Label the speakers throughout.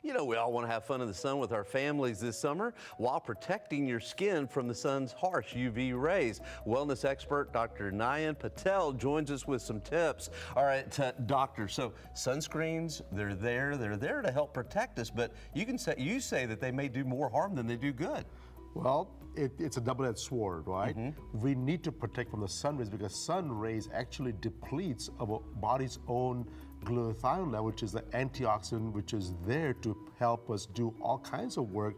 Speaker 1: You know, we all want to have fun in the sun with our families this summer while protecting your skin from the sun's harsh UV rays. Wellness expert Dr. Nayan Patel joins us with some tips. All right, doctor, so sunscreens, they're there to help protect us, but you say that they may do more harm than they do good.
Speaker 2: Well, it's a double-edged sword, right? Mm-hmm. We need to protect from the sun rays because sun rays actually depletes our body's own glutathione level, which is the antioxidant which is there to help us do all kinds of work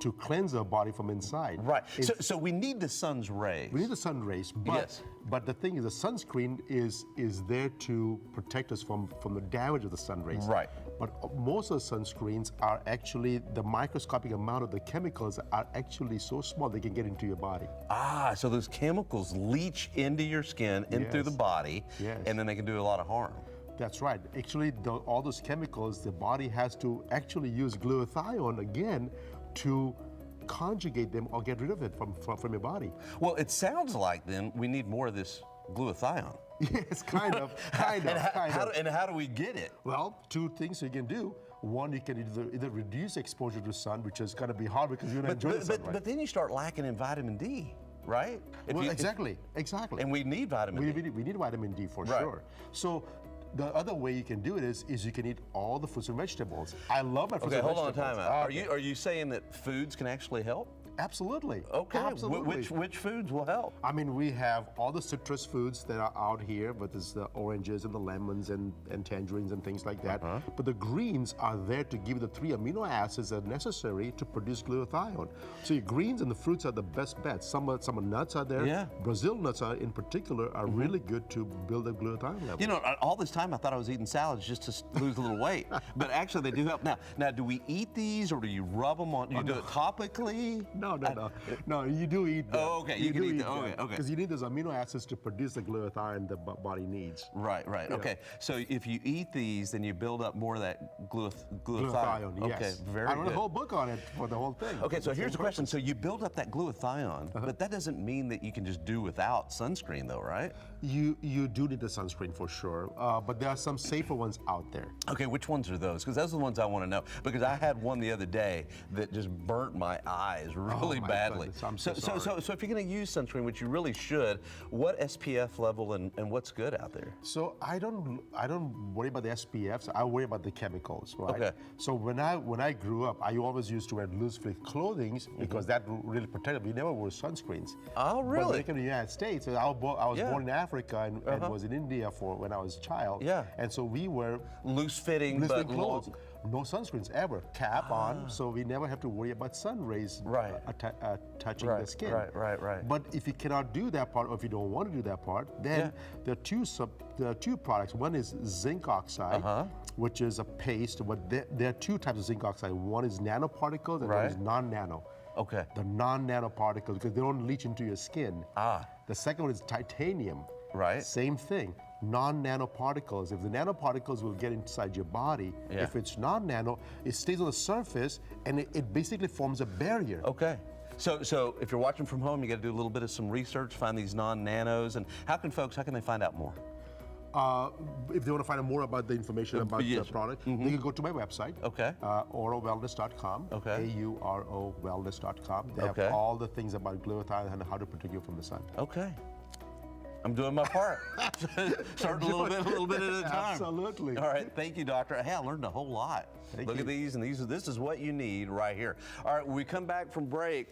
Speaker 2: to cleanse our body from inside.
Speaker 1: Right. So we need the sun's rays.
Speaker 2: We need the sun rays, but the thing is, the sunscreen is there to protect us from the damage of the sun rays.
Speaker 1: Right.
Speaker 2: But most of the sunscreens are actually, the microscopic amount of the chemicals are actually so small they can get into your body.
Speaker 1: Ah, so those chemicals leach into your skin, in through the body, and then they can do a lot of harm.
Speaker 2: That's right. Actually, all those chemicals, the body has to actually use glutathione again to conjugate them or get rid of it from your body.
Speaker 1: Well, it sounds like then we need more of this glutathione.
Speaker 2: Yes, kind of.
Speaker 1: And how do we get it?
Speaker 2: Well, two things you can do. One, you can either reduce exposure to sun, which is going to be hard because you don't enjoy the sun.
Speaker 1: But then you start lacking in vitamin D, right?
Speaker 2: Exactly.
Speaker 1: And we need vitamin D.
Speaker 2: We need vitamin D for sure. So the other way you can do it is you can eat all the fruits and vegetables. I love my fruits and vegetables. Okay, hold on, time out.
Speaker 1: Are you saying that foods can actually help?
Speaker 2: Absolutely.
Speaker 1: Okay.
Speaker 2: Absolutely.
Speaker 1: Which foods will help?
Speaker 2: I mean, we have all the citrus foods that are out here, but there's the oranges and the lemons and tangerines and things like that. But the greens are there to give the 3 amino acids that are necessary to produce glutathione. So your greens and the fruits are the best bets. Some nuts are there. Yeah. Brazil nuts are, in particular, are really good to build up glutathione levels.
Speaker 1: You know, all this time I thought I was eating salads just to lose a little weight, but actually they do help. Now, do we eat these or do you rub them on? Do you do it topically?
Speaker 2: No, you do eat them.
Speaker 1: Oh, okay. You can eat them. Okay.
Speaker 2: Because you need those amino acids to produce the glutathione the body needs.
Speaker 1: Right.
Speaker 2: Yeah.
Speaker 1: Okay. So if you eat these, then you build up more of that glutathione.
Speaker 2: Yes.
Speaker 1: Okay, very good.
Speaker 2: I wrote a whole book on it for the whole thing.
Speaker 1: Okay, so here's the question. So you build up that glutathione, but that doesn't mean that you can just do without sunscreen though, right?
Speaker 2: You do need the sunscreen for sure, but there are some safer ones out there.
Speaker 1: Okay, which ones are those? Because those are the ones I want to know. Because I had one the other day that just burnt my eyes really badly.
Speaker 2: I'm so sorry.
Speaker 1: So if you're going to use sunscreen, which you really should, what SPF level and what's good out there?
Speaker 2: So I don't worry about the SPFs. I worry about the chemicals, right?
Speaker 1: Okay.
Speaker 2: So when I grew up, I always used to wear loose-fit clothing because that really protected me. We never wore sunscreens.
Speaker 1: Oh, really?
Speaker 2: But when I came to the United States, I was born in Africa and was in India when I was a child.
Speaker 1: Yeah.
Speaker 2: And so we were
Speaker 1: loose-fitting
Speaker 2: clothes. No sunscreens ever, cap on, so we never have to worry about sun rays touching the skin.
Speaker 1: Right.
Speaker 2: But if you cannot do that part, or if you don't want to do that part, then there are two products. One is zinc oxide, which is a paste. But there are two types of zinc oxide. One is nanoparticles and one is non-nano.
Speaker 1: Okay.
Speaker 2: The non-nanoparticles, because they don't leach into your skin. The second one is titanium.
Speaker 1: Right.
Speaker 2: Same thing. Non-nanoparticles. If the nanoparticles will get inside your body, if it's non-nano, it stays on the surface and it basically forms a barrier.
Speaker 1: Okay. So if you're watching from home, you got to do a little bit of some research, find these non-nanos, and how can they find out more?
Speaker 2: If they want to find out more about the information about the product, they can go to my website, aurowellness.com, AUROwellness.com. They have all the things about glutathione and how to protect you from the sun.
Speaker 1: Okay. I'm doing my part. Starting a little bit at a time.
Speaker 2: Absolutely.
Speaker 1: All right, thank you, doctor. Hey, I learned a whole lot. Look at these, and this is what you need right here. All right, when we come back from break,